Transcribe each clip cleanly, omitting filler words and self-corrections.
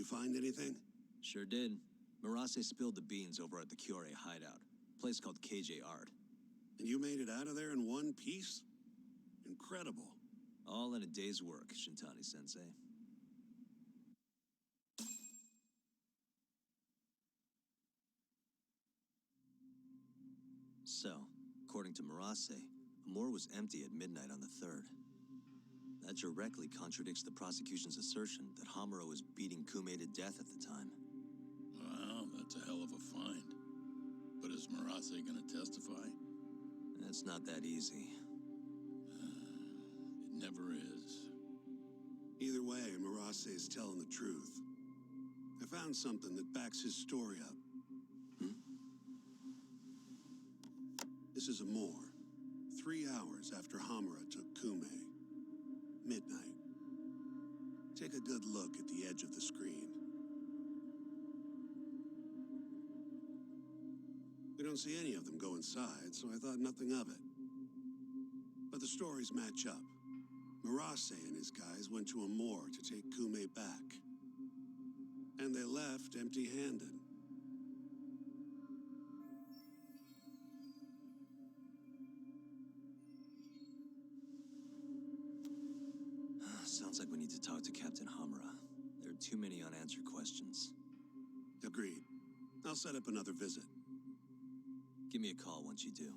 find anything? Sure did. Marase spilled the beans over at the Kyorei hideout, a place called KJ Art. And you made it out of there in one piece? Incredible. All in a day's work, Shintani-sensei. So, according to Marase, Amor was empty at midnight on the 3rd. That directly contradicts the prosecution's assertion that Hamura was beating Kume to death at the time. Well, that's a hell of a find. But is Marase gonna testify? It's not that easy. It never is. Either way, Marase is telling the truth. I found something that backs his story up. This is Amor, 3 hours after Hamura took Kume. Midnight. Take a good look at the edge of the screen. We don't see any of them go inside, so I thought nothing of it. But the stories match up. Marase and his guys went to Amor to take Kume back. And they left empty-handed. Sounds like we need to talk to Captain Hamura. There are too many unanswered questions. Agreed. I'll set up another visit. Give me a call once you do.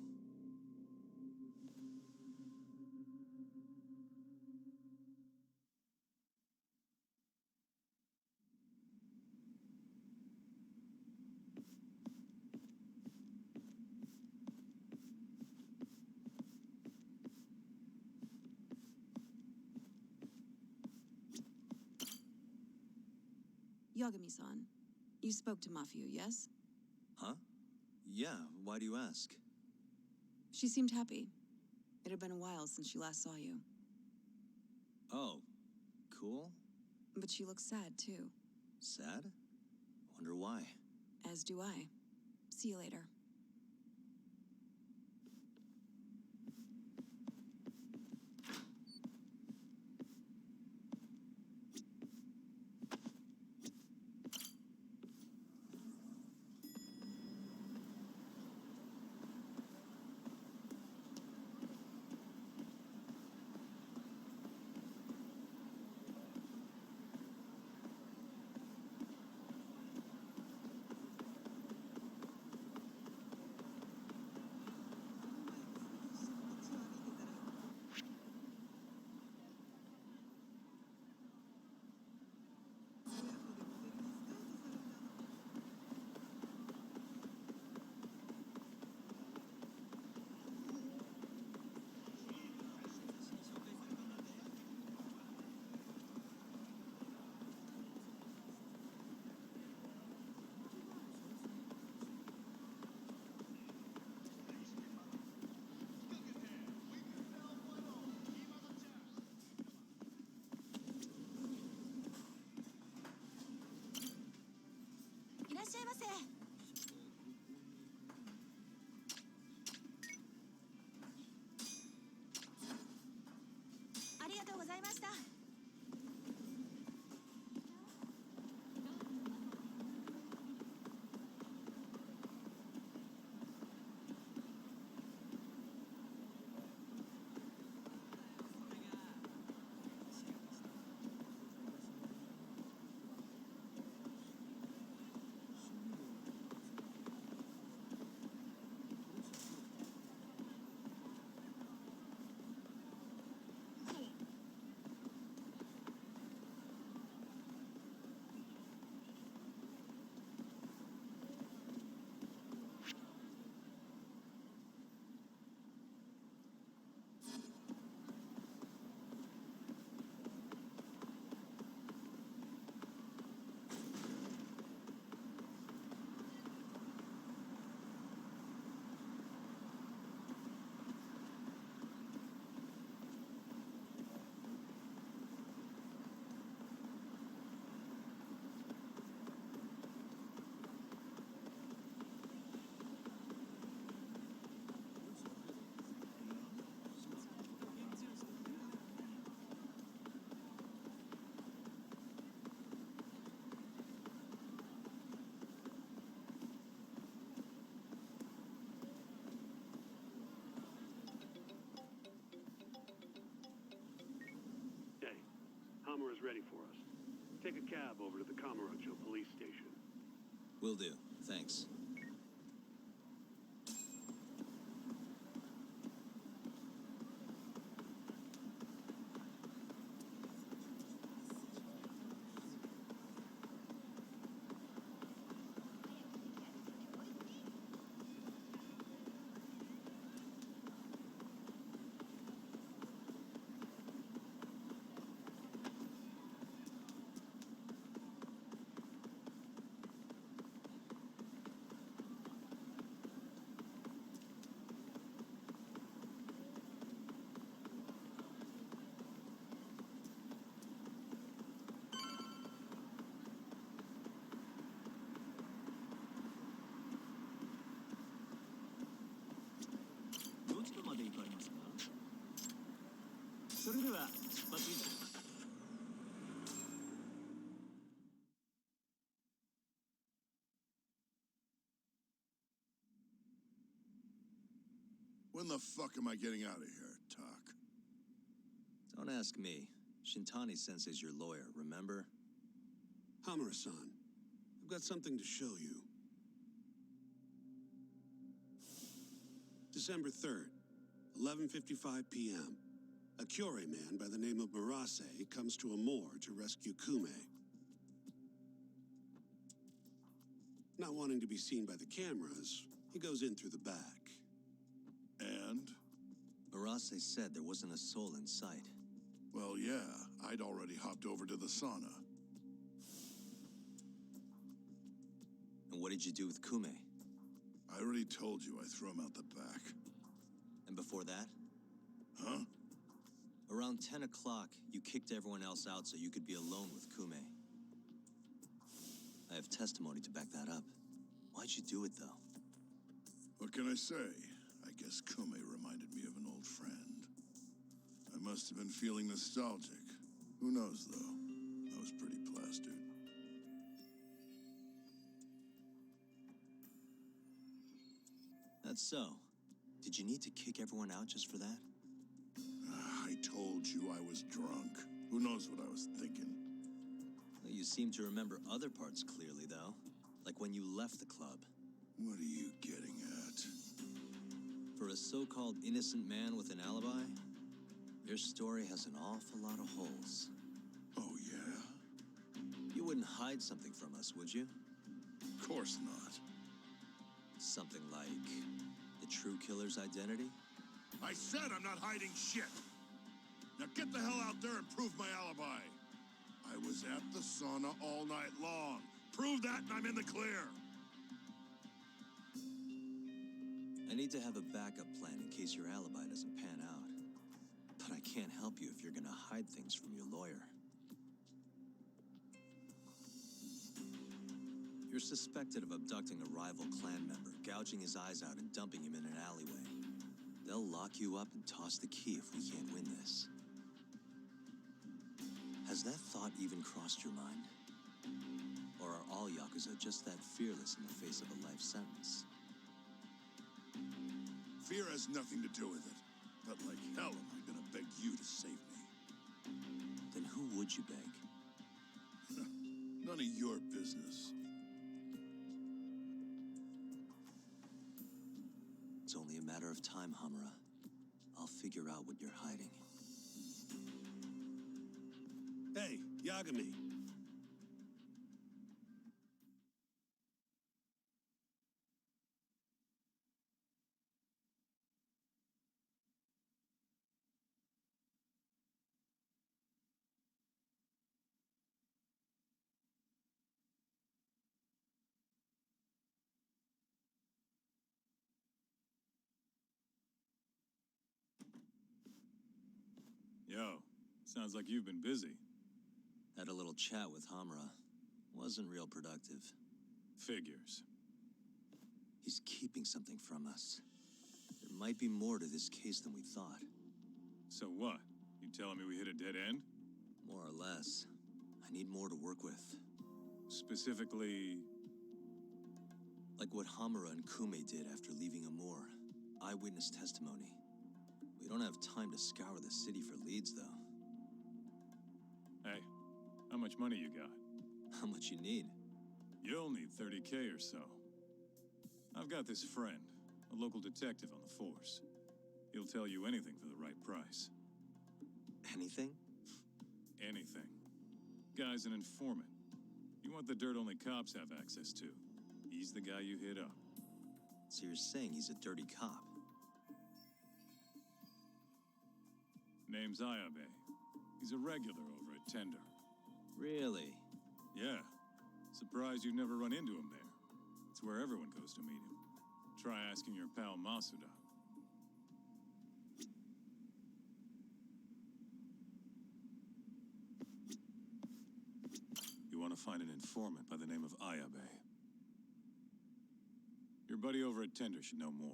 Yagami-san, you spoke to Mafio, yes? Huh? Yeah, why do you ask? She seemed happy. It had been a while since she last saw you. Oh, cool. But she looks sad, too. Sad? Wonder why. As do I. See you later. Hammer is ready for us. Take a cab over to the Kamurocho police station. Will do. Thanks. When the fuck am I getting out of here, Tak? Don't ask me. Shintani Sensei's your lawyer, remember? Hamura-san, I've got something to show you. December 3rd, 11:55 p.m. A Kyorei man by the name of Murase comes to Amur to rescue Kume. Not wanting to be seen by the cameras, he goes in through the back. And? Murase said there wasn't a soul in sight. Well, yeah, I'd already hopped over to the sauna. And what did you do with Kume? I already told you I threw him out the back. And before that? Huh? Around 10 o'clock, you kicked everyone else out so you could be alone with Kume. I have testimony to back that up. Why'd you do it, though? What can I say? I guess Kume reminded me of an old friend. I must have been feeling nostalgic. Who knows, though? I was pretty plastered. That's so. Did you need to kick everyone out just for that? I told you I was drunk. Who knows what I was thinking? Well, you seem to remember other parts clearly, though. Like when you left the club. What are you getting at? For a so-called innocent man with an alibi, your story has an awful lot of holes. Oh, yeah? You wouldn't hide something from us, would you? Of course not. Something like the true killer's identity? I said I'm not hiding shit! Now get the hell out there and prove my alibi! I was at the sauna all night long. Prove that and I'm in the clear! I need to have a backup plan in case your alibi doesn't pan out. But I can't help you if you're gonna hide things from your lawyer. You're suspected of abducting a rival clan member, gouging his eyes out and dumping him in an alleyway. They'll lock you up and toss the key if we can't win this. Has that thought even crossed your mind? Or are all Yakuza just that fearless in the face of a life sentence? Fear has nothing to do with it. But like hell am I gonna beg you to save me? Then who would you beg? None of your business. It's only a matter of time, Hamura. I'll figure out what you're hiding. Hey, Yagami. Yo, sounds like you've been busy. Had a little chat with Hamura. Wasn't real productive. Figures. He's keeping something from us. There might be more to this case than we thought. So what? You telling me we hit a dead end? More or less. I need more to work with. Specifically... Like what Hamura and Kume did after leaving Amur. Eyewitness testimony. We don't have time to scour the city for leads, though. Hey, How much money you got? How much you need? You'll need 30K or so. I've got this friend, a local detective on the force. He'll tell you anything for the right price. Anything? Anything. Guy's an informant. You want the dirt only cops have access to. He's the guy you hit up. So you're saying he's a dirty cop? Name's Ayabe. He's a regular over at Tender. Really? Yeah. Surprised you'd never run into him there. It's where everyone goes to meet him. Try asking your pal Masuda. You want to find an informant by the name of Ayabe. Your buddy over at Tender should know more.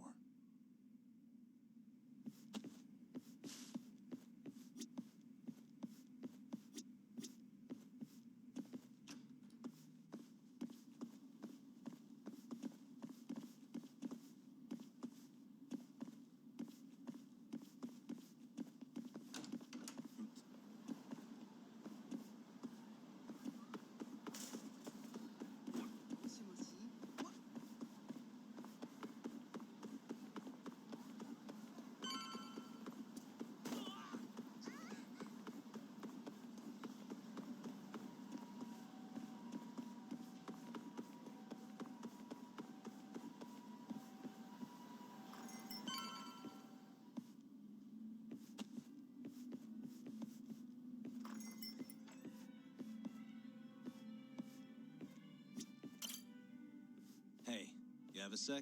Hey, you have a sec?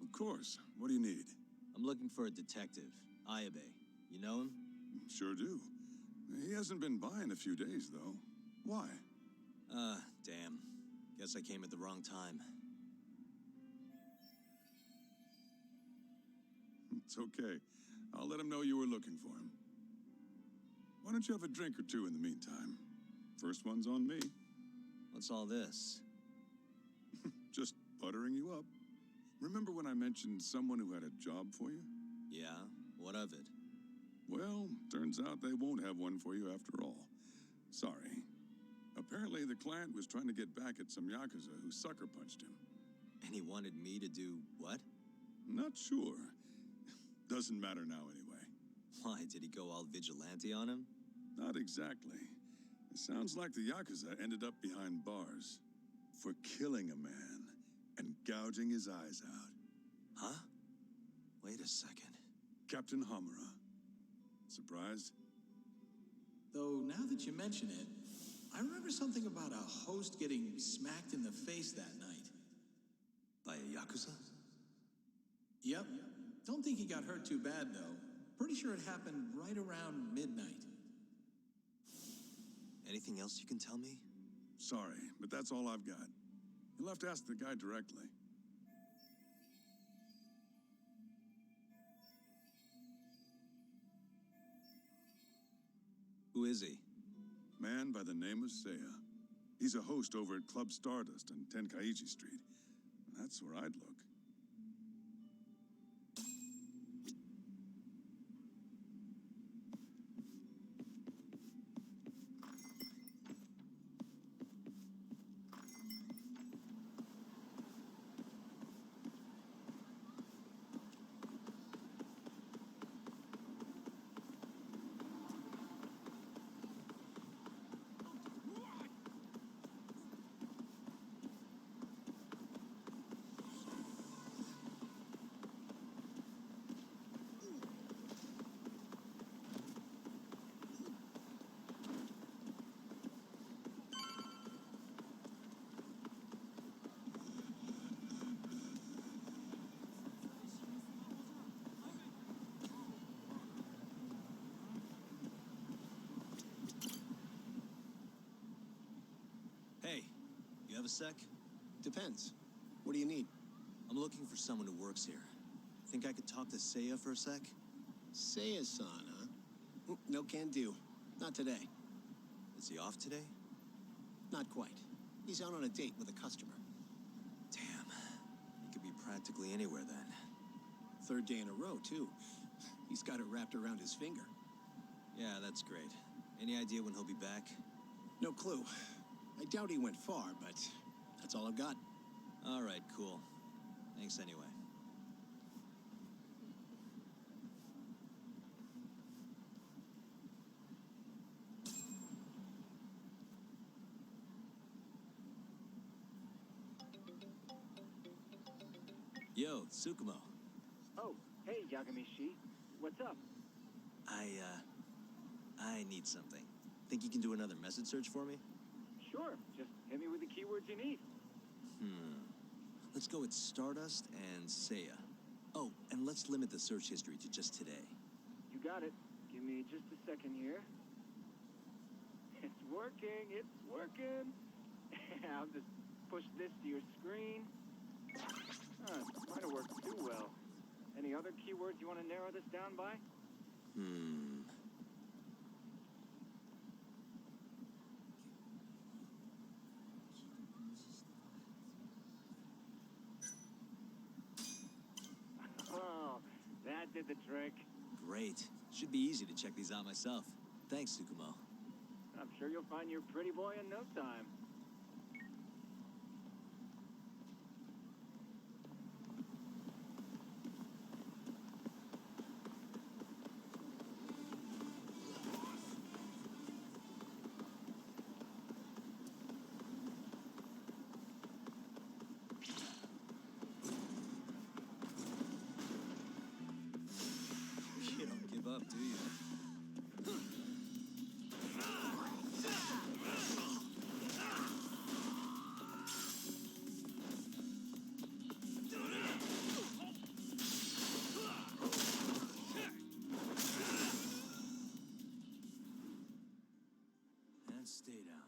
Of course. What do you need? I'm looking for a detective, Ayabe. You know him? Sure do. He hasn't been by in a few days, though. Why? Damn. Guess I came at the wrong time. It's okay. I'll let him know you were looking for him. Why don't you have a drink or two in the meantime? First one's on me. What's all this? Just buttering you up. Remember when I mentioned someone who had a job for you? Yeah? What of it? Well, turns out they won't have one for you after all. Sorry. Apparently, the client was trying to get back at some Yakuza who sucker punched him. And he wanted me to do what? Not sure. Doesn't matter now anyway. Why, did he go all vigilante on him? Not exactly. It sounds like the Yakuza ended up behind bars for killing a man and gouging his eyes out. Huh? Wait a second. Captain Hamura. Surprised? Though, now that you mention it, I remember something about a host getting smacked in the face that night. By a Yakuza? Yep. Don't think he got hurt too bad, though. Pretty sure it happened right around midnight. Anything else you can tell me? Sorry, but that's all I've got. You'll have to ask the guy directly. Who is he? Man by the name of Seiya. He's a host over at Club Stardust on Tenkaichi Street. That's where I'd look. Hey, you have a sec? Depends. What do you need? I'm looking for someone who works here. Think I could talk to Seiya for a sec? Seiya-san, huh? No can do. Not today. Is he off today? Not quite. He's out on a date with a customer. Damn. He could be practically anywhere then. Third day in a row, too. He's got it wrapped around his finger. Yeah, that's great. Any idea when he'll be back? No clue. I doubt he went far, but that's all I've got. All right, cool. Thanks anyway. Yo, Tsukumo. Oh, hey, Yagami-shi. What's up? I need something. Think you can do another message search for me? Sure, just hit me with the keywords you need. Let's go with Stardust and Seiya. Oh, and let's limit the search history to just today. You got it. Give me just a second here. It's working, it's working. I'll just push this to your screen. Might have worked too well. Any other keywords you want to narrow this down by? Oh, that did the trick. Great. Should be easy to check these out myself. Thanks, Tsukumo. I'm sure you'll find your pretty boy in no time. You don't give up, do you? And stay down.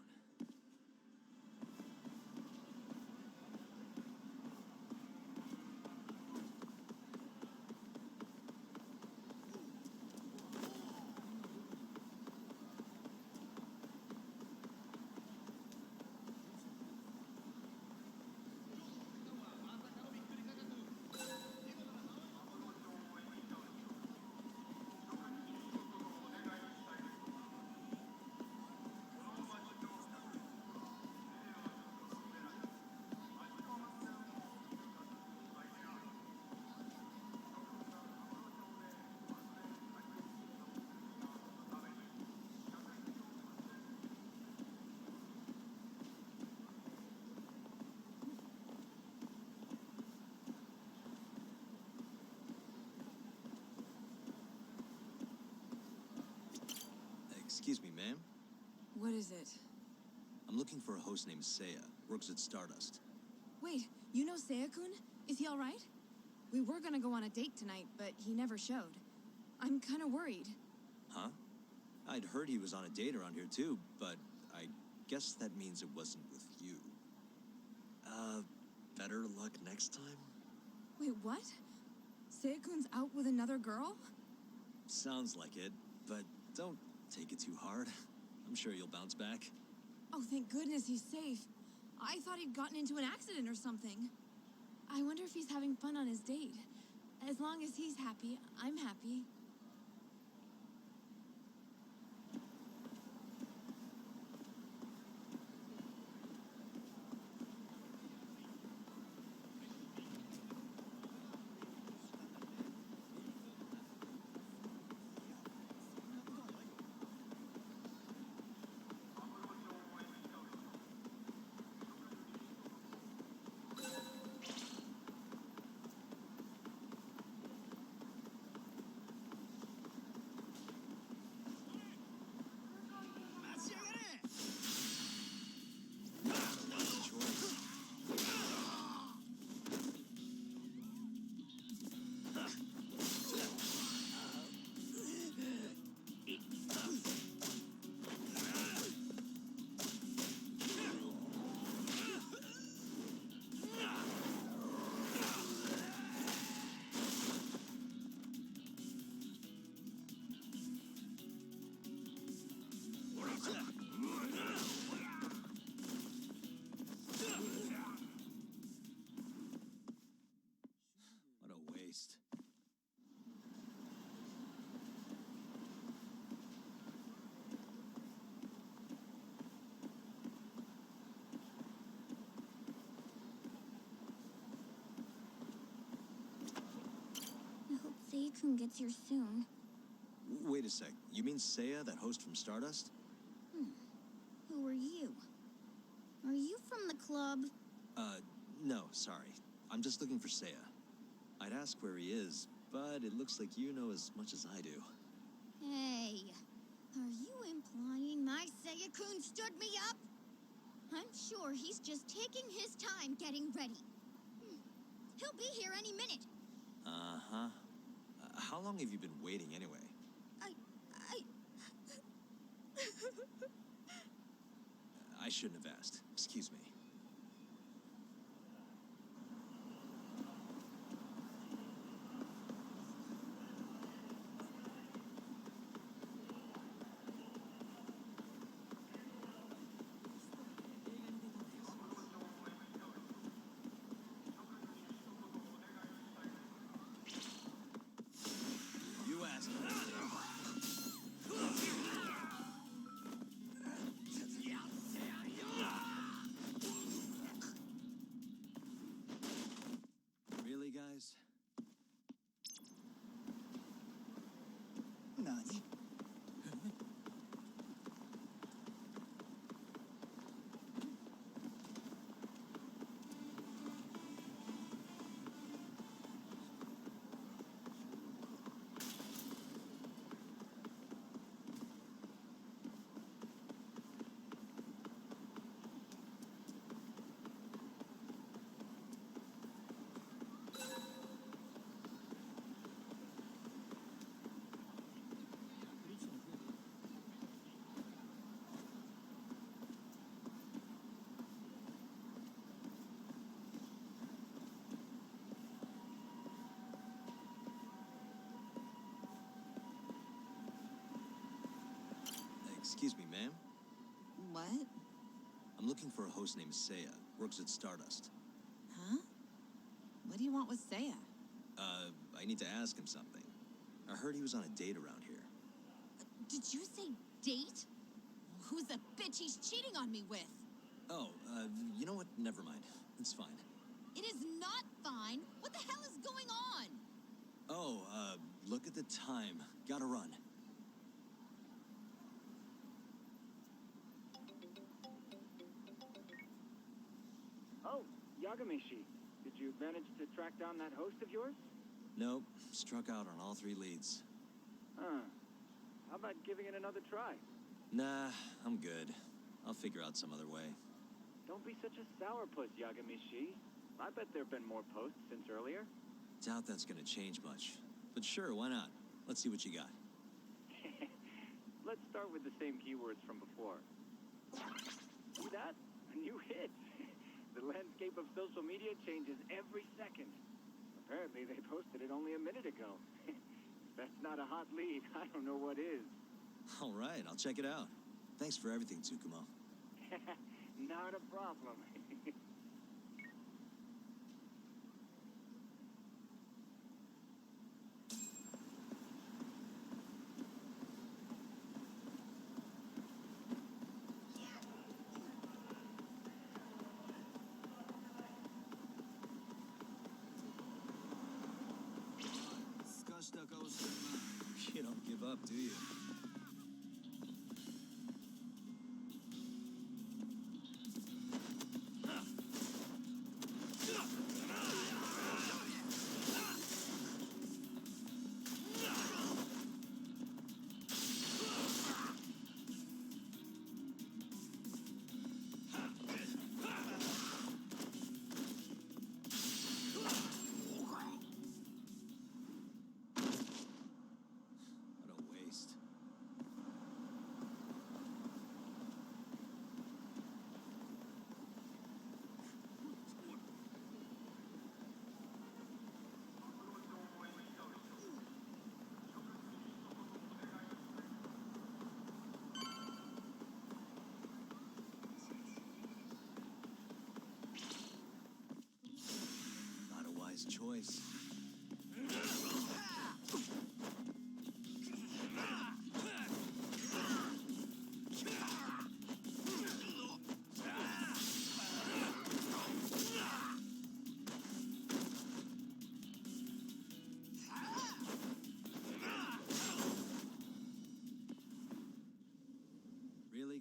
Excuse me, ma'am. What is it? I'm looking for a host named Seiya. Works at Stardust. Wait, you know Seiya-kun? Is he all right? We were gonna go on a date tonight, but he never showed. I'm kind of worried. Huh? I'd heard he was on a date around here too, but I guess that means it wasn't with you. Better luck next time? Wait, what? Seiya-kun's out with another girl? Sounds like it, but don't take it too hard. I'm sure you'll bounce back. Oh, thank goodness he's safe. I thought he'd gotten into an accident or something. I wonder if he's having fun on his date. As long as he's happy, I'm happy. Sei-kun gets here soon. Wait a sec. You mean Seiya, that host from Stardust? Who are you? Are you from the club? No, sorry. I'm just looking for Seiya. I'd ask where he is, but it looks like you know as much as I do. Hey, are you implying my Seiya-kun stood me up? I'm sure he's just taking his time getting ready. He'll be here any minute. Uh-huh. How long have you been waiting anyway? I shouldn't have asked. Excuse me. You asked. Really, guys? Nani? Excuse me, ma'am. What? I'm looking for a host named Seiya. Works at Stardust. Huh? What do you want with Seiya? I need to ask him something. I heard he was on a date around here. Did you say date? Who's the bitch he's cheating on me with? Oh, you know what? Never mind. It's fine. It is not fine. What the hell is going on? Oh, look at the time. Gotta run. Oh, Yagamishi. Did you manage to track down that host of yours? Nope. Struck out on all 3 leads. Huh. How about giving it another try? Nah, I'm good. I'll figure out some other way. Don't be such a sourpuss, Yagamishi. I bet there have been more posts since earlier. Doubt that's gonna change much. But sure, why not? Let's see what you got. Let's start with the same keywords from before. See that? A new hit. The landscape of social media changes every second. Apparently, they posted it only a minute ago. If that's not a hot lead, I don't know what is. All right, I'll check it out. Thanks for everything, Tsukumo. Not a problem. You don't give up, do you? What a waste.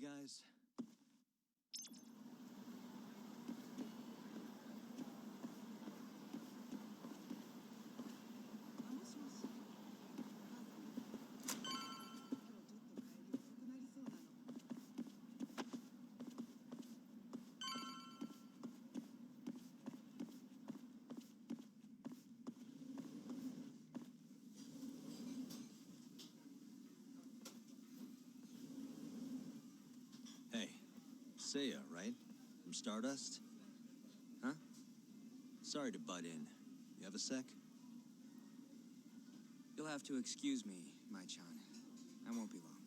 guys? Hey, Seiya, right? From Stardust? Huh? Sorry to butt in. You have a sec? You'll have to excuse me, Mai-chan. I won't be long.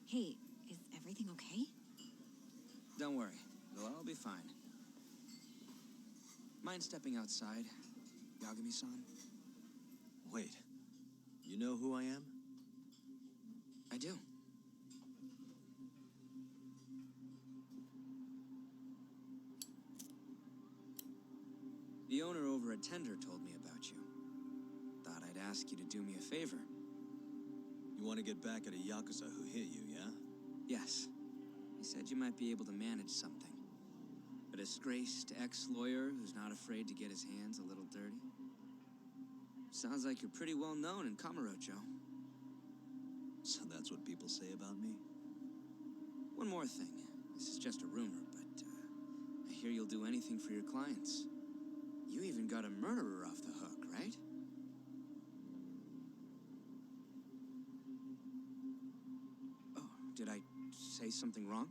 Hey, is everything okay? Don't worry. It'll all be fine. Mind stepping outside, Yagami-san? Wait. You know who I am? I do. The owner over at Tender told me about you. Thought I'd ask you to do me a favor. You want to get back at a Yakuza who hit you, yeah? Yes. He said you might be able to manage something. A disgraced ex-lawyer who's not afraid to get his hands a little dirty. Sounds like you're pretty well known in Kamurocho. So that's what people say about me? One more thing. This is just a rumor, but I hear you'll do anything for your clients. You even got a murderer off the hook, right? Oh, did I say something wrong?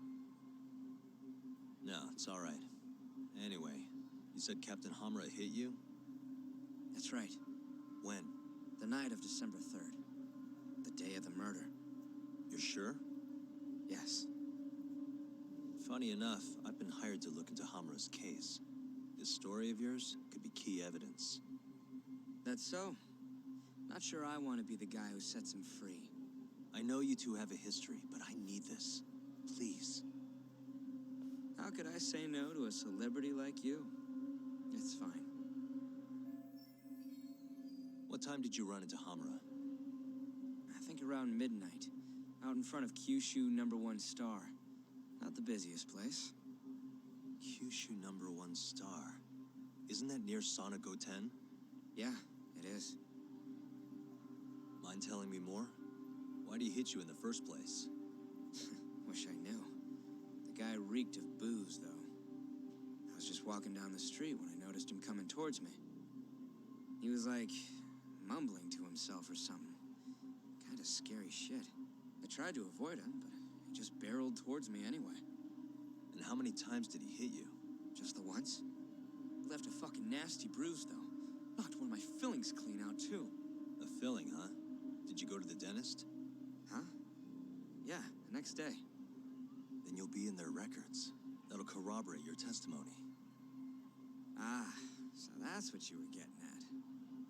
No, it's all right. Anyway, you said Captain Hamura hit you? That's right. When? The night of December 3rd. The day of the murder. You're sure? Yes. Funny enough, I've been hired to look into Hamura's case. This story of yours could be key evidence. That's so. Not sure I want to be the guy who sets him free. I know you two have a history, but I need this. Please. How could I say no to a celebrity like you? It's fine. What time did you run into Hamura? I think around midnight. Out in front of Kyushu #1 Star. Not the busiest place. Kyushu #1 Star. Isn't that near Sonic 10? Yeah, it is. Mind telling me more? Why'd he hit you in the first place? Wish I knew. The guy reeked of booze, though. I was just walking down the street when I noticed him coming towards me. He was like, mumbling to himself or something. Kinda scary shit. I tried to avoid him, but he just barreled towards me anyway. And how many times did he hit you? Just the once. Left a fucking nasty bruise, though. Knocked one of my fillings clean out, too. A filling, huh? Did you go to the dentist? Huh? Yeah, the next day. Then you'll be in their records. That'll corroborate your testimony. Ah, so that's what you were getting at.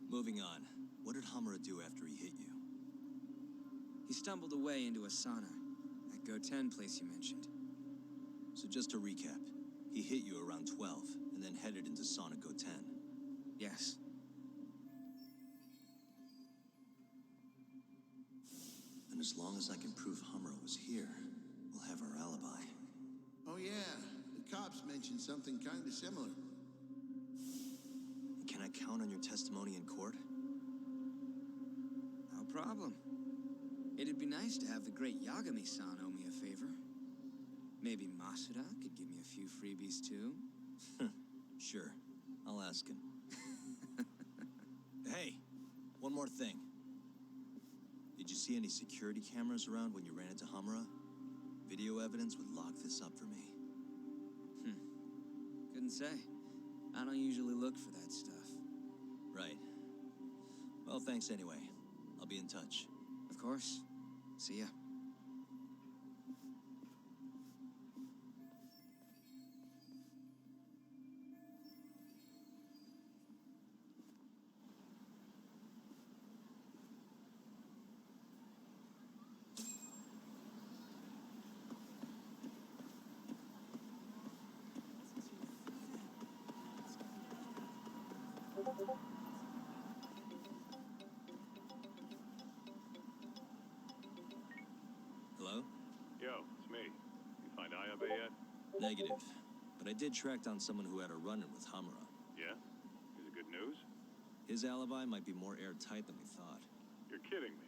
Moving on. What did Hamura do after he hit you? He stumbled away into a sauna. That Goten place you mentioned. So just to recap, he hit you around 12, and then headed into Sonic 10. Yes. And as long as I can prove Hamura was here, we'll have our alibi. Oh yeah, the cops mentioned something kind of similar. Can I count on your testimony in court? No problem. It'd be nice to have the great Yagami-san owe me a favor. Maybe Masuda could give me a few freebies too. Sure, I'll ask him. Hey, one more thing. Did you see any security cameras around when you ran into Hamura? Video evidence would lock this up for me. Couldn't say. I don't usually look for that stuff. Right. Well, thanks anyway. I'll be in touch. Of course. See ya. Hello? Yo, it's me. You alibi yet? Negative. But I did track down someone who had a run-in with Hamura. Yeah? Is it good news? His alibi might be more airtight than we thought. You're kidding me.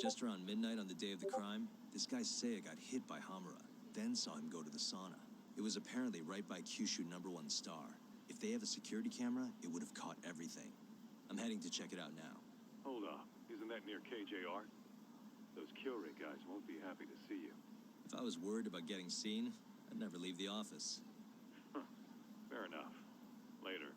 Just around midnight on the day of the crime, this guy Seiya got hit by Hamura, then saw him go to the sauna. It was apparently right by Kyushu #1 Star. If they have a security camera, it would have caught everything. I'm heading to check it out now. Hold up. Isn't that near KJR? Those Kyorei guys won't be happy to see you. If I was worried about getting seen, I'd never leave the office. Fair enough. Later.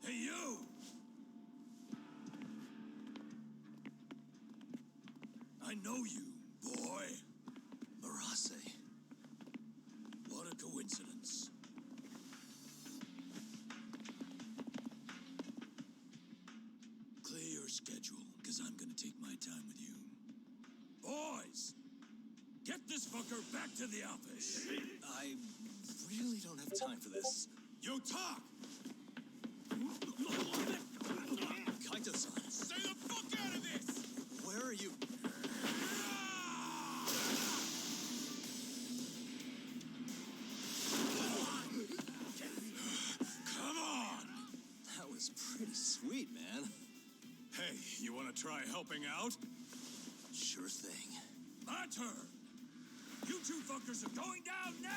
Hey, you! I know you, boy. Murase. What a coincidence. Clear your schedule, because I'm gonna take my time with you. Boys! Get this fucker back to the office! I really don't have time for this. You talk! Kaito-san, Stay the fuck out of this! where are you? Come on! That was pretty sweet, man. Hey, you wanna try helping out? Sure thing. My turn! You two fuckers are going down now!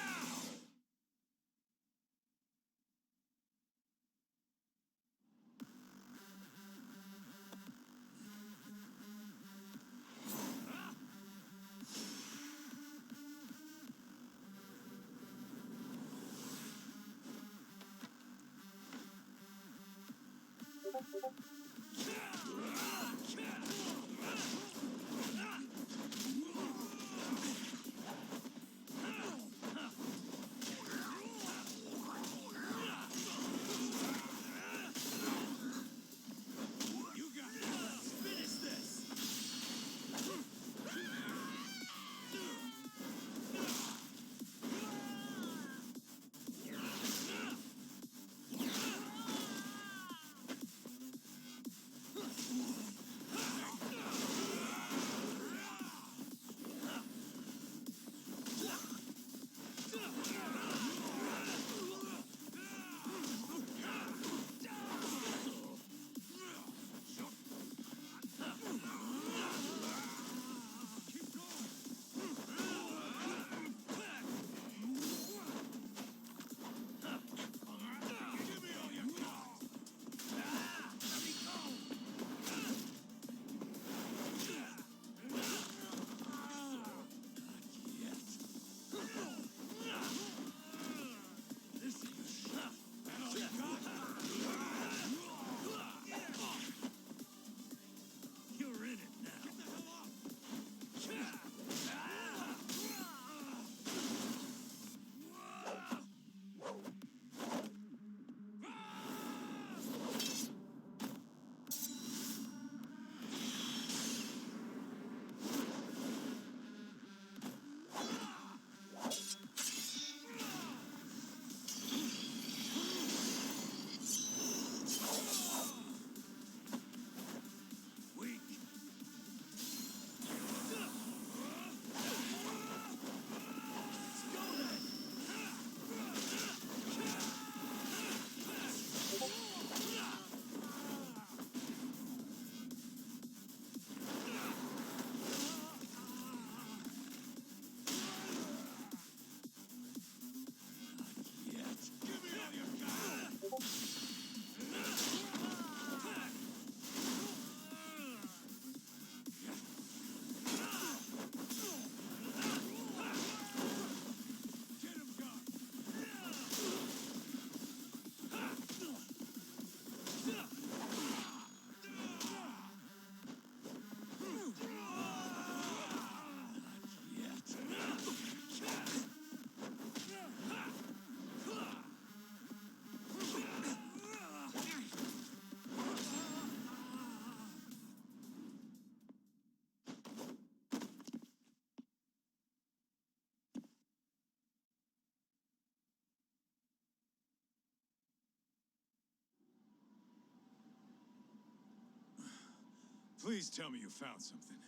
Please tell me you found something.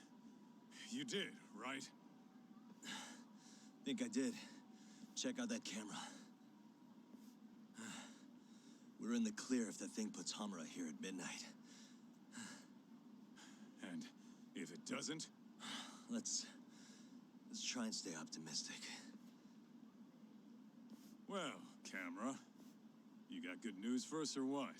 You did, right? Think I did. Check out that camera. We're in the clear if the thing puts Hamura here at midnight. And if it doesn't? Let's try and stay optimistic. Well, camera, you got good news for us or what?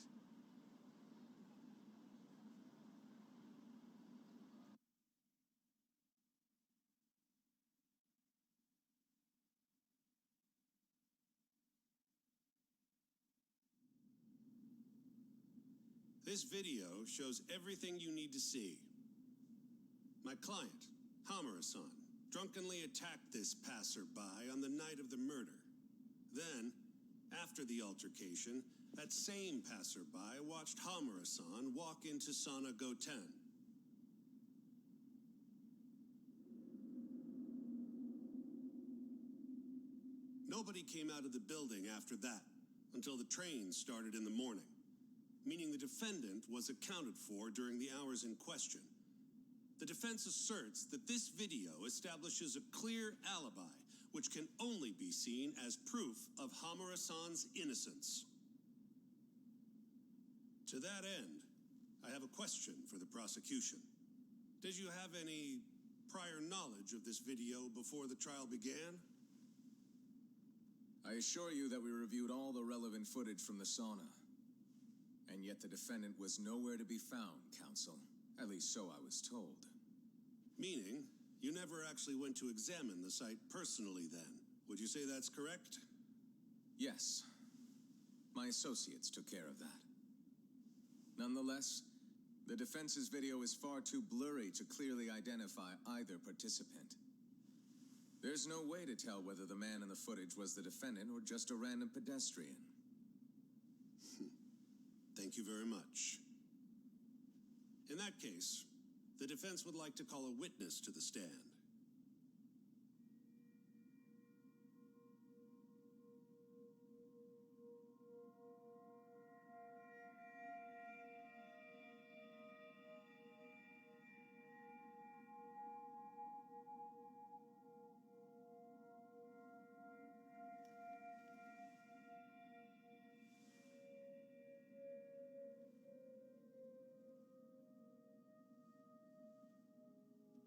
This video shows everything you need to see. My client, Hamura-san, drunkenly attacked this passerby on the night of the murder. Then, after the altercation, that same passerby watched Hamura-san walk into Sana Goten. Nobody came out of the building after that, until the train started in the morning, meaning the defendant was accounted for during the hours in question. The defense asserts that this video establishes a clear alibi, which can only be seen as proof of Hamura-san's innocence. To that end, I have a question for the prosecution. Did you have any prior knowledge of this video before the trial began? I assure you that we reviewed all the relevant footage from the sauna. And yet the defendant was nowhere to be found, counsel. At least so I was told. Meaning, you never actually went to examine the site personally then. Would you say that's correct? Yes. My associates took care of that. Nonetheless, the defense's video is far too blurry to clearly identify either participant. There's no way to tell whether the man in the footage was the defendant or just a random pedestrian. Thank you very much. In that case, the defense would like to call a witness to the stand.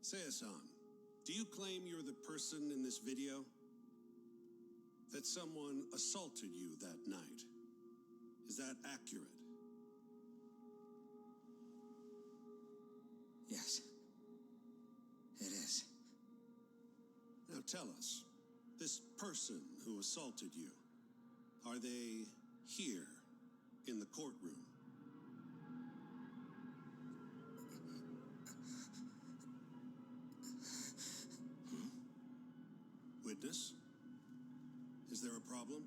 Seiya-san, do you claim you're the person in this video? That someone assaulted you that night? Is that accurate? Yes. It is. Now tell us, this person who assaulted you, are they here in the courtroom? Witness? Is there a problem?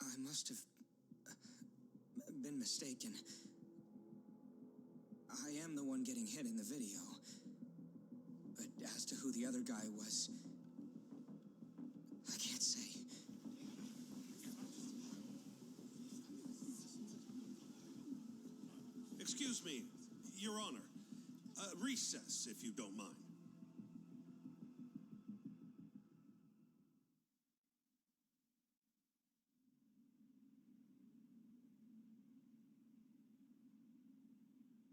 I must have been mistaken. I am the one getting hit in the video. But as to who the other guy was, I can't say. Excuse me, Your Honor. Recess, if you don't mind.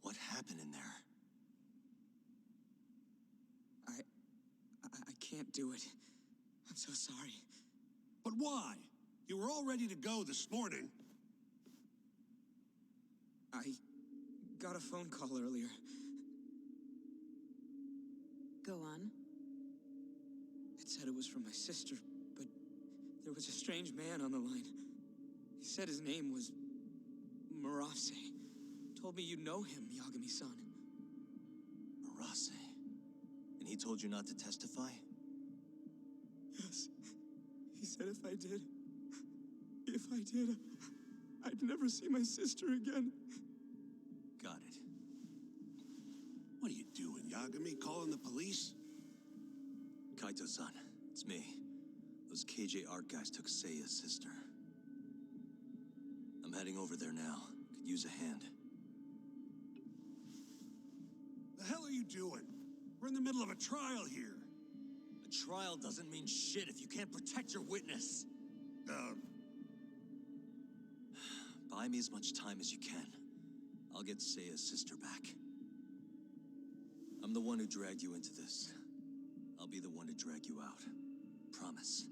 What happened in there? I can't do it. I'm so sorry. But why? You were all ready to go this morning. I got a phone call earlier. Go on. It said it was from my sister, but there was a strange man on the line. He said his name was Murase. Told me you know him, Yagami-san. Murase? And he told you not to testify? Yes. He said if I did, I'd never see my sister again. Got it. What are you doing, Yagami? Calling the police? Kaito-san, it's me. Those KJ art guys took Seiya's sister. I'm heading over there now. Could use a hand. The hell are you doing? We're in the middle of a trial here. A trial doesn't mean shit if you can't protect your witness. Buy me as much time as you can. I'll get Seiya's sister back. I'm the one who dragged you into this. I'll be the one to drag you out. Promise.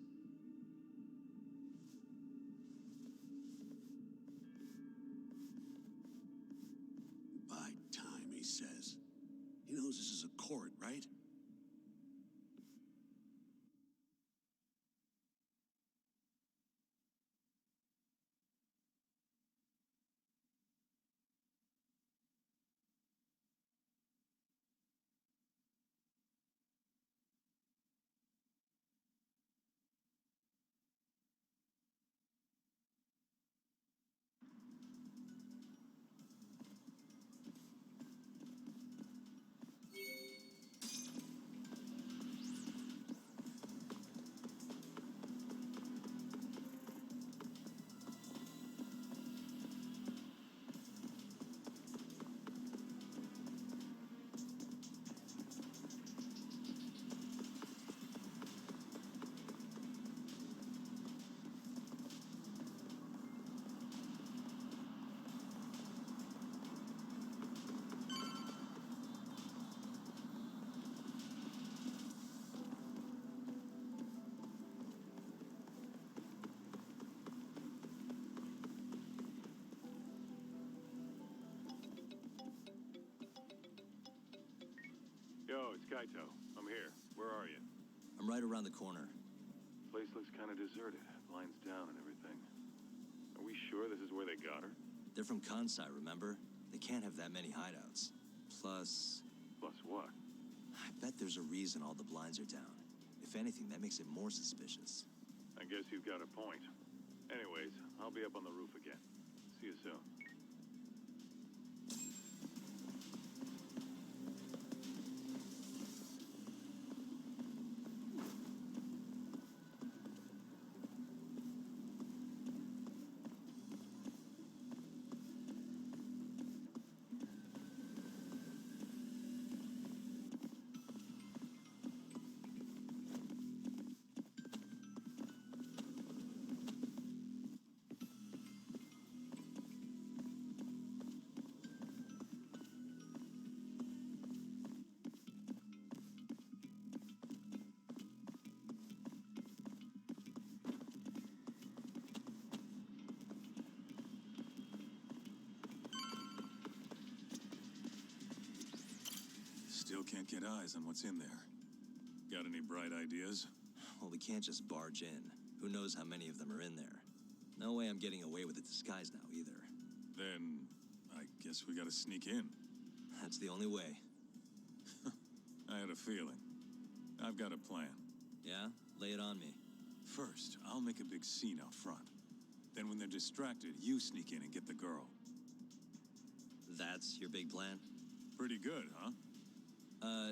Buy time, he says. He knows this is a court, right? Yo, it's Kaito. I'm here. Where are you? I'm right around the corner. Place looks kind of deserted. Blinds down and everything. Are we sure this is where they got her? They're from Kansai, remember? They can't have that many hideouts. Plus... Plus what? I bet there's a reason all the blinds are down. If anything, that makes it more suspicious. I guess you've got a point. Anyways, I'll be up on the roof again. See you soon. Still can't get eyes on what's in there. Got any bright ideas? Well, we can't just barge in. Who knows how many of them are in there? No way I'm getting away with a disguise now, either. Then, I guess we gotta sneak in. That's the only way. I had a feeling. I've got a plan. Yeah? Lay it on me. First, I'll make a big scene out front. Then when they're distracted, you sneak in and get the girl. That's your big plan? Pretty good, huh?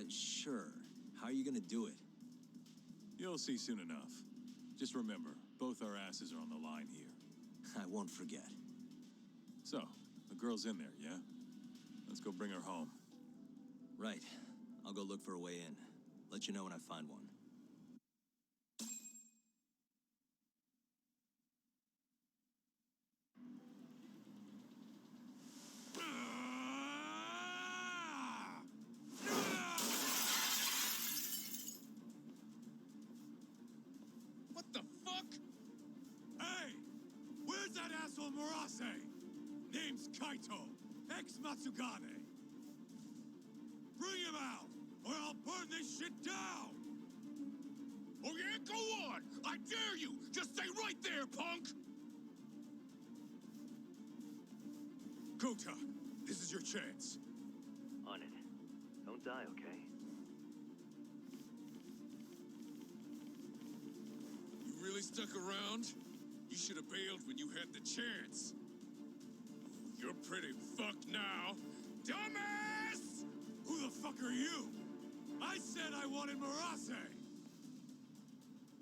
Sure. How are you gonna do it? You'll see soon enough. Just remember, both our asses are on the line here. I won't forget. So, the girl's in there, yeah? Let's go bring her home. Right. I'll go look for a way in. Let you know when I find one. What the fuck? Hey! Where's that asshole Murase? Name's Kaito, ex-Matsugane. Bring him out, or I'll burn this shit down! Oh yeah? Go on! I dare you! Just stay right there, punk! Kota, this is your chance. On it. Don't die, okay? You really stuck around? You should have bailed when you had the chance. You're pretty fucked now. Dumbass! Who the fuck are you? I said I wanted Murase!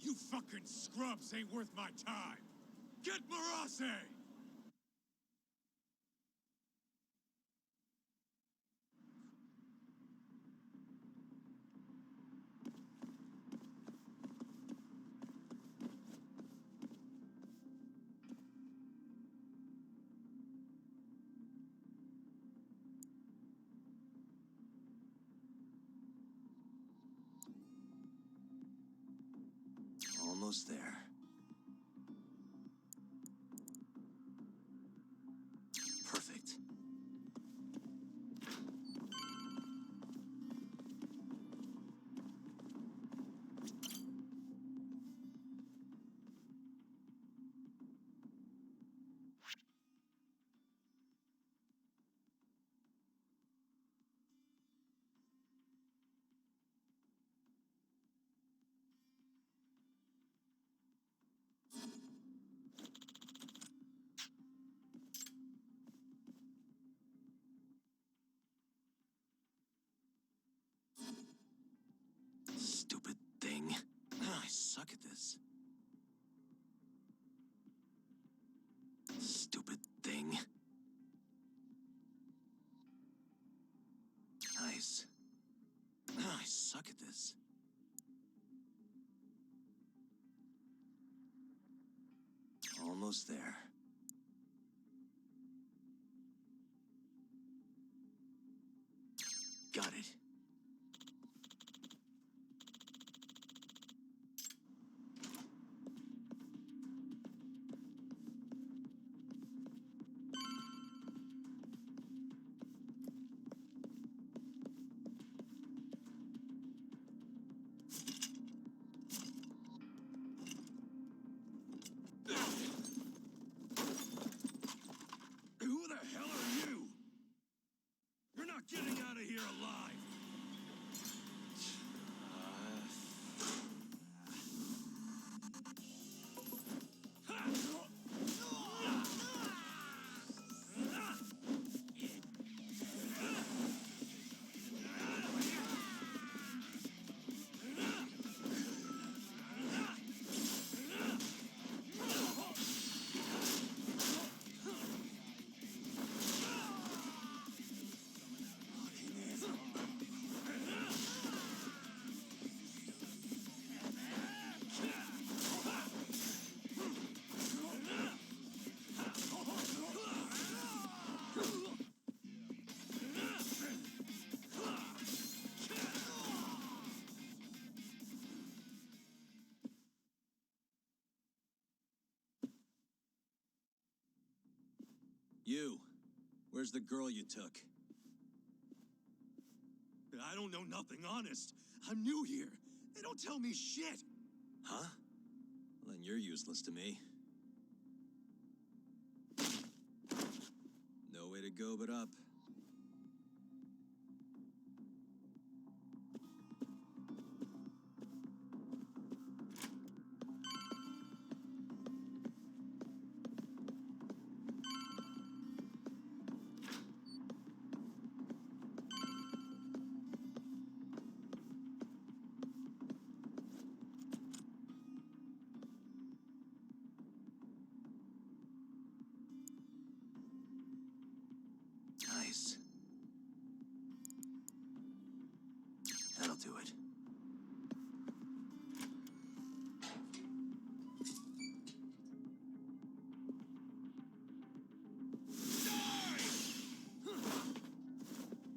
You fucking scrubs ain't worth my time! Get Murase! Almost there. Perfect. Stupid thing. I suck at this. Stupid thing. Nice. I suck at this. Almost there. Got it. Who the hell are you? You're not getting out of here alive! You. Where's the girl you took? I don't know nothing, honest. I'm new here. They don't tell me shit. Huh? Well, then you're useless to me. No way to go but up. Nice. That'll do it.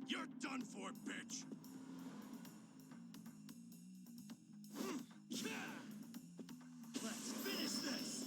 You're done for, bitch! Let's finish this!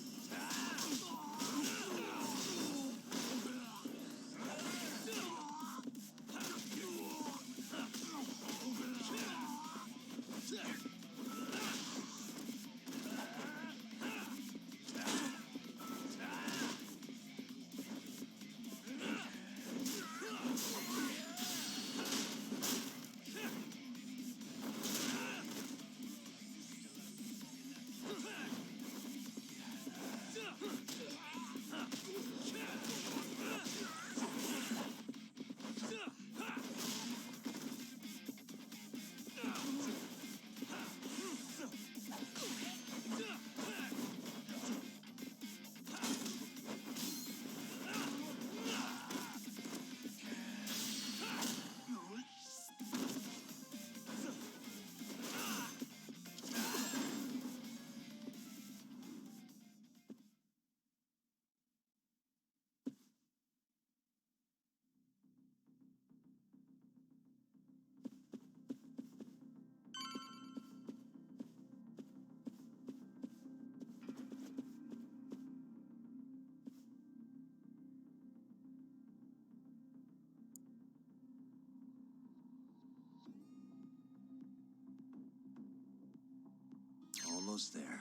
Almost there.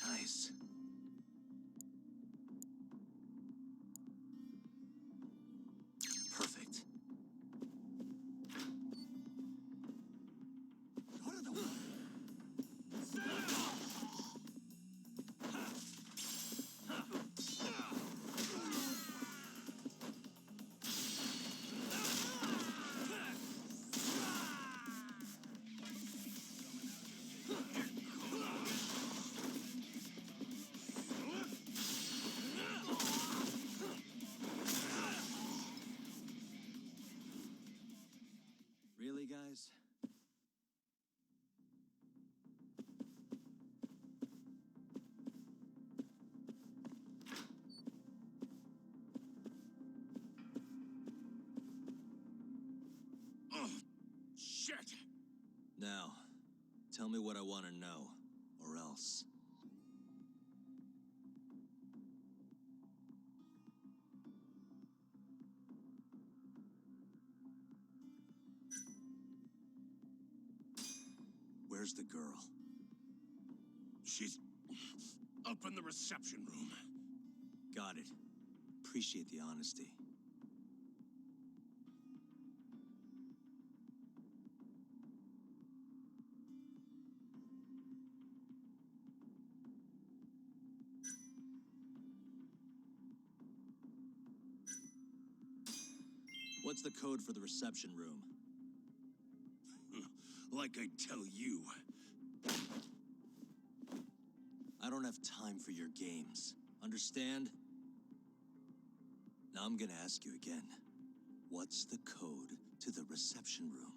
Nice. Perfect. Really, guys? Oh, shit! Now, tell me what I want to know, or else. Where's the girl? She's up in the reception room. Got it. Appreciate the honesty. What's the code for the reception room? Like I tell you. I don't have time for your games. Understand? Now I'm gonna ask you again. What's the code to the reception room?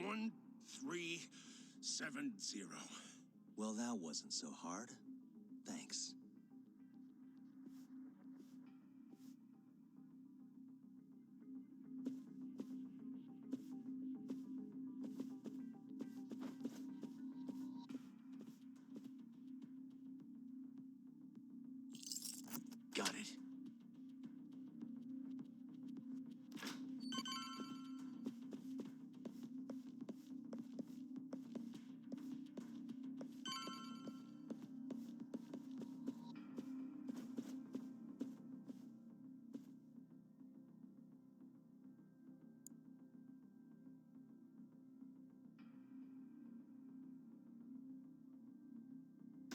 1370. Well, that wasn't so hard. Thanks. Got it.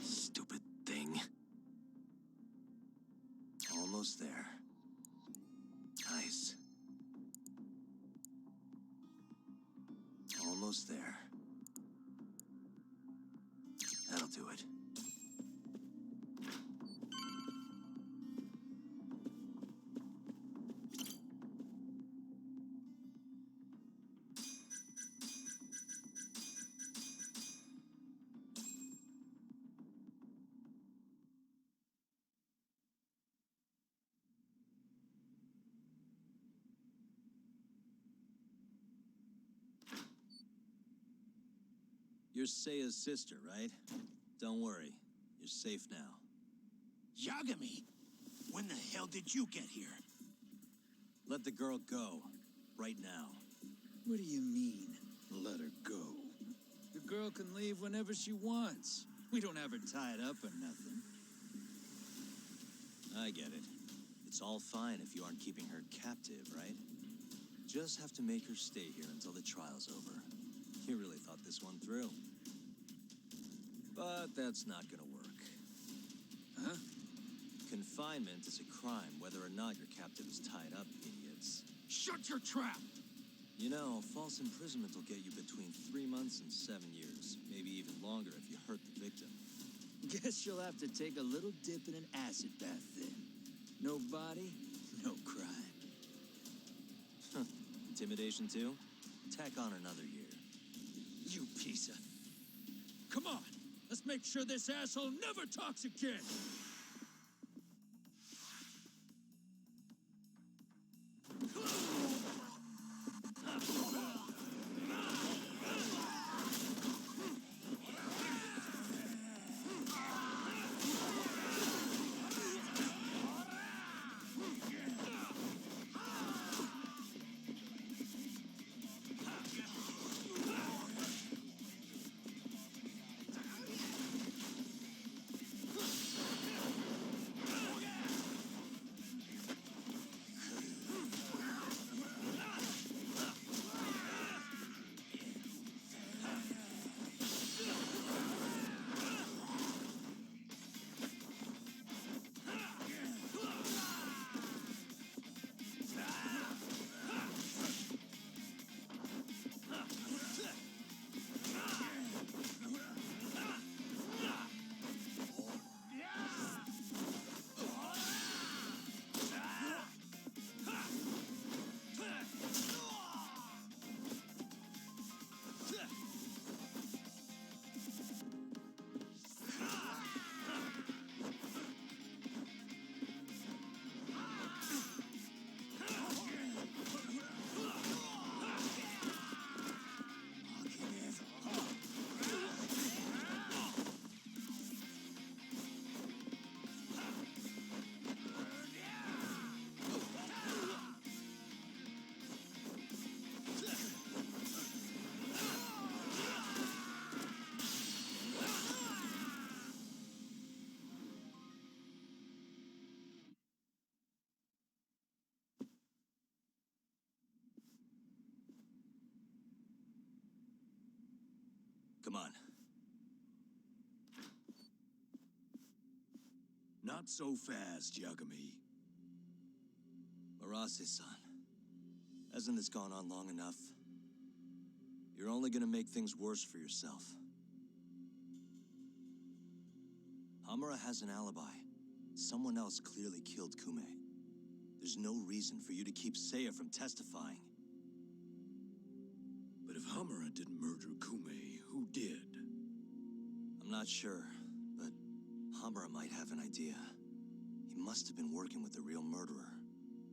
Stupid thing. Almost there. Nice. Almost there. That'll do it. You're Seiya's sister, right? Don't worry. You're safe now. Yagami! When the hell did you get here? Let the girl go. Right now. What do you mean, let her go? The girl can leave whenever she wants. We don't have her tied up or nothing. I get it. It's all fine if you aren't keeping her captive, right? Just have to make her stay here until the trial's over. You really thought this one through. But that's not gonna work. Huh? Confinement is a crime whether or not your captive is tied up, idiots. Shut your trap! You know, false imprisonment will get you between 3 months and 7 years. Maybe even longer if you hurt the victim. Guess you'll have to take a little dip in an acid bath then. No body, no crime. Intimidation too? Tack on another year. You piece of... Come on! Let's make sure this asshole never talks again! Come on. Not so fast, Yagami. Marase-san, hasn't this gone on long enough? You're only gonna make things worse for yourself. Hamura has an alibi. Someone else clearly killed Kume. There's no reason for you to keep Seiya from testifying. But if Hamura didn't murder Kume, who did? I'm not sure, but Hamura might have an idea. He must have been working with the real murderer.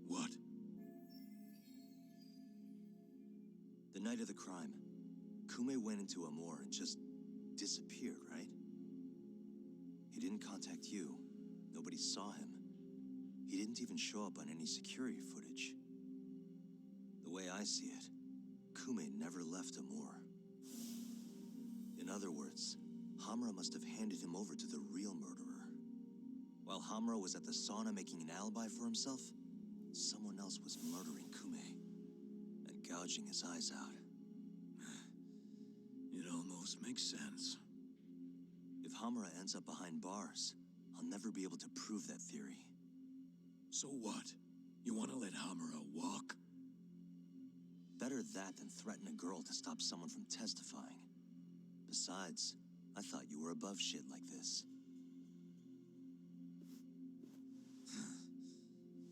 What? The night of the crime, Kume went into Amor and just disappeared, right? He didn't contact you. Nobody saw him. He didn't even show up on any security footage. The way I see it, Kume never left Amor. In other words, Hamura must have handed him over to the real murderer. While Hamura was at the sauna making an alibi for himself, someone else was murdering Kume and gouging his eyes out. It almost makes sense. If Hamura ends up behind bars, I'll never be able to prove that theory. So what? You want to let Hamura walk? Better that than threaten a girl to stop someone from testifying. Besides, I thought you were above shit like this.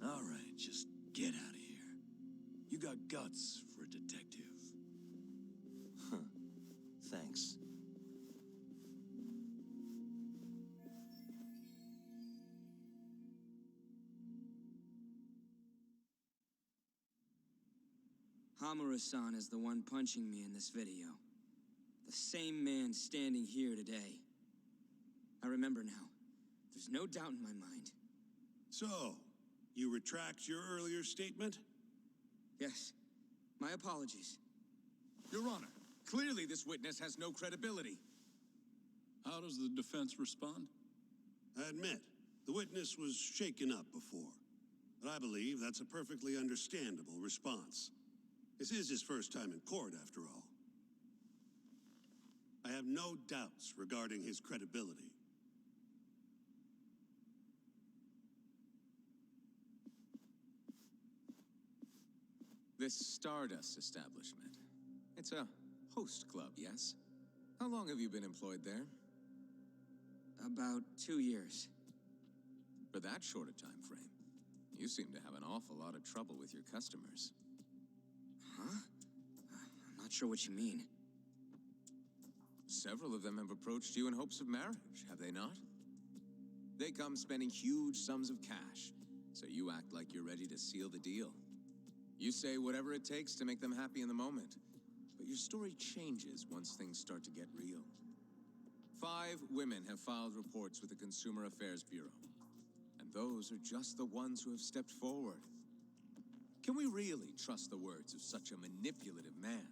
All right, just get out of here. You got guts for a detective. Huh. Thanks. Hamura-san is the one punching me in this video. The same man standing here today. I remember now. There's no doubt in my mind. So, you retract your earlier statement? Yes. My apologies. Your Honor, clearly this witness has no credibility. How does the defense respond? I admit, the witness was shaken up before. But I believe that's a perfectly understandable response. This is his first time in court, after all. I have no doubts regarding his credibility. This Stardust establishment. It's a host club, yes? How long have you been employed there? About 2 years. For that short a time frame, you seem to have an awful lot of trouble with your customers. Huh? I'm not sure what you mean. Several of them have approached you in hopes of marriage, have they not? They come spending huge sums of cash, so you act like you're ready to seal the deal. You say whatever it takes to make them happy in the moment, but your story changes once things start to get real. 5 women have filed reports with the Consumer Affairs Bureau, and those are just the ones who have stepped forward. Can we really trust the words of such a manipulative man?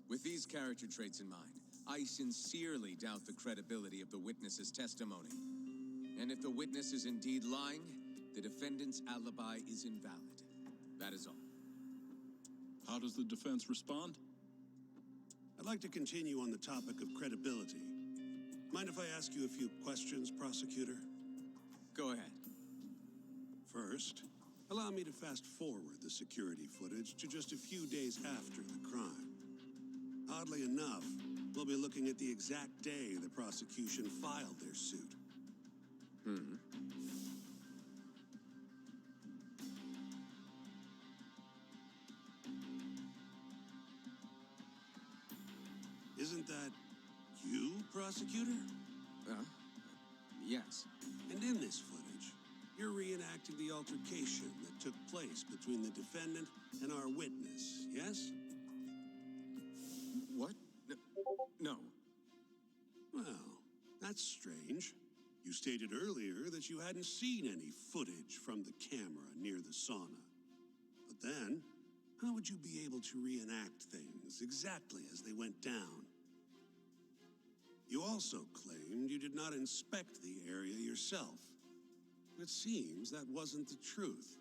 With these character traits in mind, I sincerely doubt the credibility of the witness's testimony. And if the witness is indeed lying, the defendant's alibi is invalid. That is all. How does the defense respond? I'd like to continue on the topic of credibility. Mind if I ask you a few questions, prosecutor? Go ahead. First, allow me to fast forward the security footage to just a few days after the crime. Oddly enough, we'll be looking at the exact day the prosecution filed their suit. Isn't that you, prosecutor? Yes. And in this footage, you're reenacting the altercation that took place between the defendant and our witness, yes? What? No. Well, that's strange. You stated earlier that you hadn't seen any footage from the camera near the sauna. But then, how would you be able to reenact things exactly as they went down? You also claimed you did not inspect the area yourself. It seems that wasn't the truth.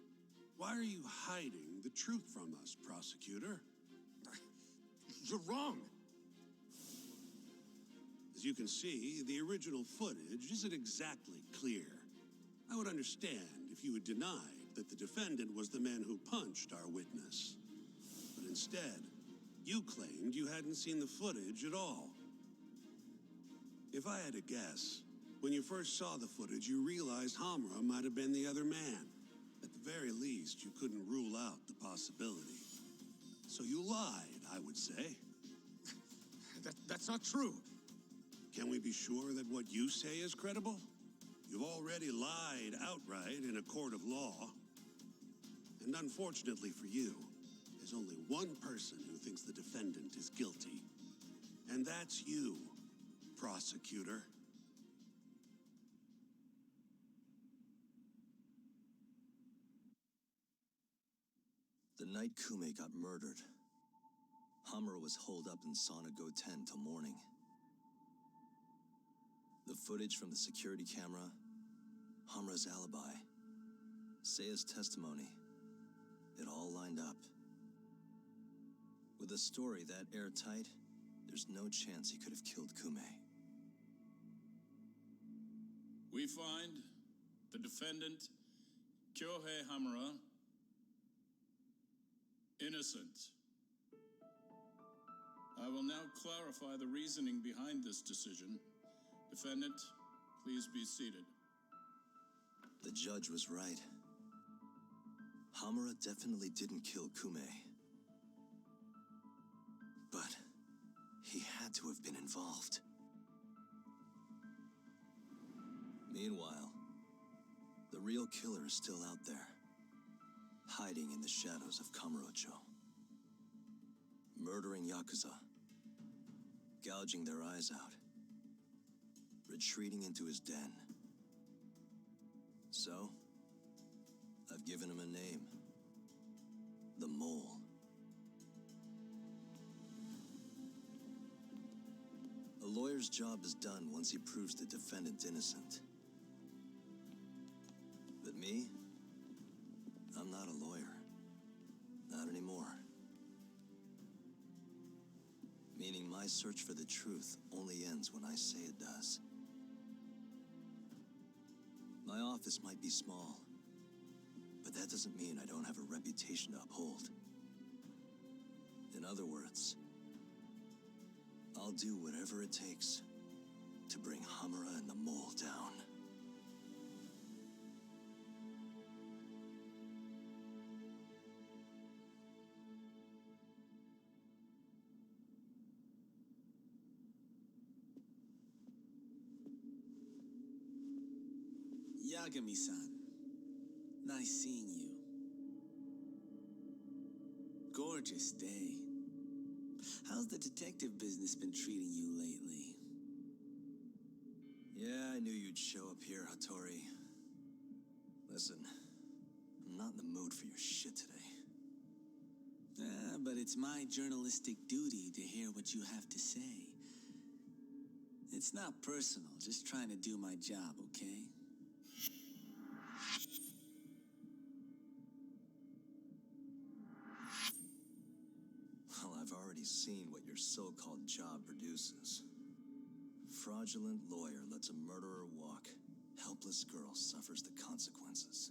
Why are you hiding the truth from us, prosecutor? You're wrong. As you can see, the original footage isn't exactly clear. I would understand if you had denied that the defendant was the man who punched our witness. But instead, you claimed you hadn't seen the footage at all. If I had to guess, when you first saw the footage, you realized Hamra might have been the other man. At the very least, you couldn't rule out the possibility. So you lied, I would say. That's not true. Can we be sure that what you say is credible? You've already lied outright in a court of law. And unfortunately for you, there's only one person who thinks the defendant is guilty. And that's you, prosecutor. The night Kume got murdered, Hamura was holed up in Sauna Go 10 till morning. The footage from the security camera, Hamura's alibi, Seiya's testimony, it all lined up. With a story that airtight, there's no chance he could have killed Kume. We find the defendant, Kyohei Hamura, innocent. I will now clarify the reasoning behind this decision. Defendant, please be seated. The judge was right. Hamura definitely didn't kill Kume. But he had to have been involved. Meanwhile, the real killer is still out there, hiding in the shadows of Kamurocho. Murdering Yakuza, gouging their eyes out, retreating into his den. So, I've given him a name. The Mole. A lawyer's job is done once he proves the defendant innocent. But me? I'm not a lawyer. Not anymore. Meaning my search for the truth only ends when I say it does. My office might be small, but that doesn't mean I don't have a reputation to uphold. In other words, I'll do whatever it takes to bring Hamura and the Mole down. Yagami-san, nice seeing you. Gorgeous day. How's the detective business been treating you lately? Yeah, I knew you'd show up here, Hattori. Listen, I'm not in the mood for your shit today. But it's my journalistic duty to hear what you have to say. It's not personal, just trying to do my job, okay? Well, I've already seen what your so-called job produces. Fraudulent lawyer lets a murderer walk. Helpless girl suffers the consequences.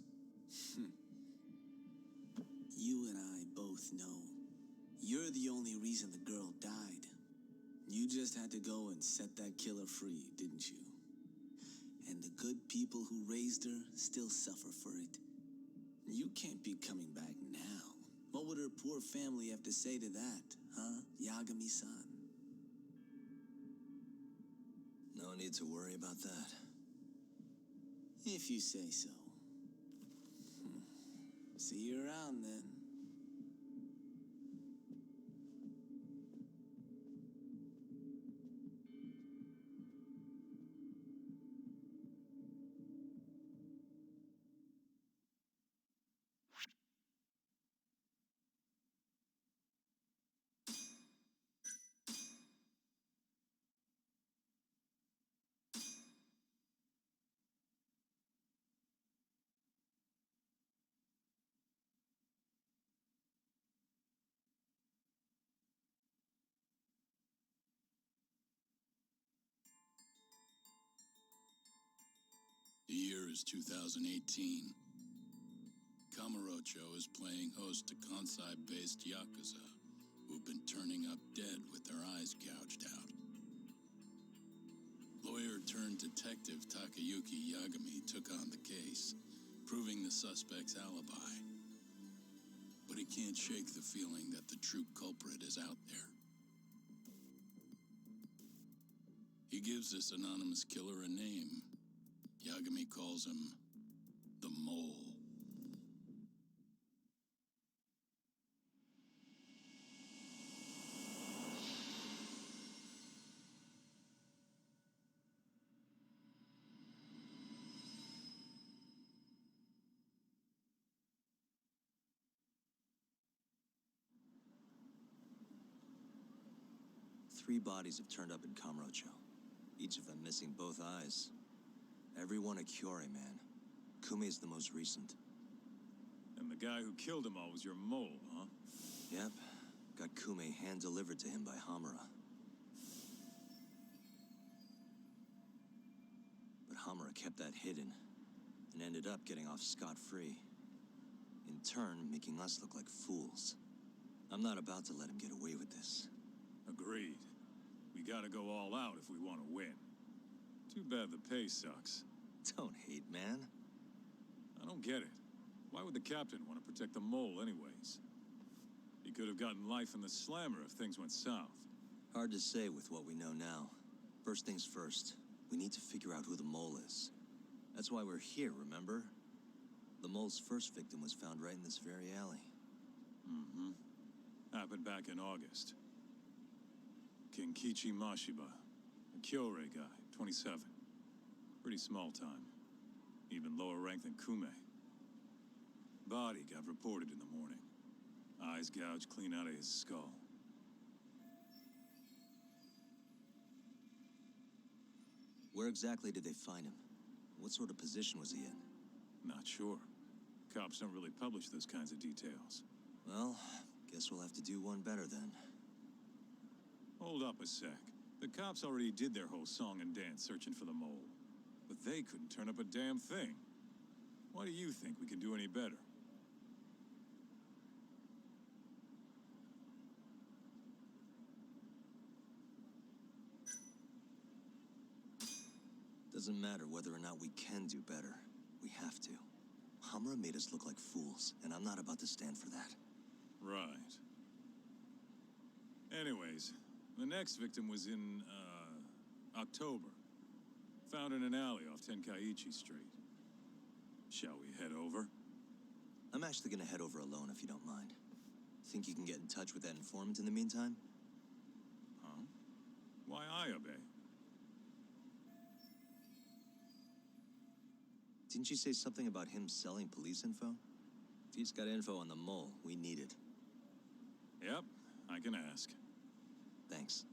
You and I both know. You're the only reason the girl died. You just had to go and set that killer free, didn't you? And the good people who raised her still suffer for it. You can't be coming back now. What would her poor family have to say to that, huh, Yagami-san? No need to worry about that. If you say so. See you around then. is 2018. Kamurocho is playing host to Kansai-based Yakuza, who've been turning up dead with their eyes gouged out. Lawyer-turned-detective Takayuki Yagami took on the case, proving the suspect's alibi. But he can't shake the feeling that the true culprit is out there. He gives this anonymous killer a name. Yagami calls him the Mole. Three bodies have turned up in Kamurocho, each of them missing both eyes. Everyone a Kyorei, man. Kume's the most recent. And the guy who killed them all was your mole, huh? Yep. Got Kume hand-delivered to him by Hamura. But Hamura kept that hidden, and ended up getting off scot-free. In turn, making us look like fools. I'm not about to let him get away with this. Agreed. We gotta go all out if we want to win. Too bad the pay sucks. Don't hate, man. I don't get it. Why would the captain want to protect the mole anyways? He could have gotten life in the slammer if things went south. Hard to say with what we know now. First things first, we need to figure out who the mole is. That's why we're here, remember? The mole's first victim was found right in this very alley. Mm-hmm. Happened back in August. Kenkichi Mashiba, a Kyorei guy, 27. Pretty small time. Even lower rank than Kume. Body got reported in the morning. Eyes gouged clean out of his skull. Where exactly did they find him? What sort of position was he in? Not sure. Cops don't really publish those kinds of details. Well, guess we'll have to do one better then. Hold up a sec. The cops already did their whole song and dance searching for the mole. But they couldn't turn up a damn thing. Why do you think we can do any better? Doesn't matter whether or not we can do better. We have to. Hamura made us look like fools, and I'm not about to stand for that. Right. Anyways, the next victim was in, October. Found in an alley off Tenkaichi Street. Shall we head over? I'm actually gonna head over alone if you don't mind. Think you can get in touch with that informant in the meantime? Huh? Why Ayabe? Didn't you say something about him selling police info? If he's got info on the mole, we need it. Yep, I can ask. Thanks.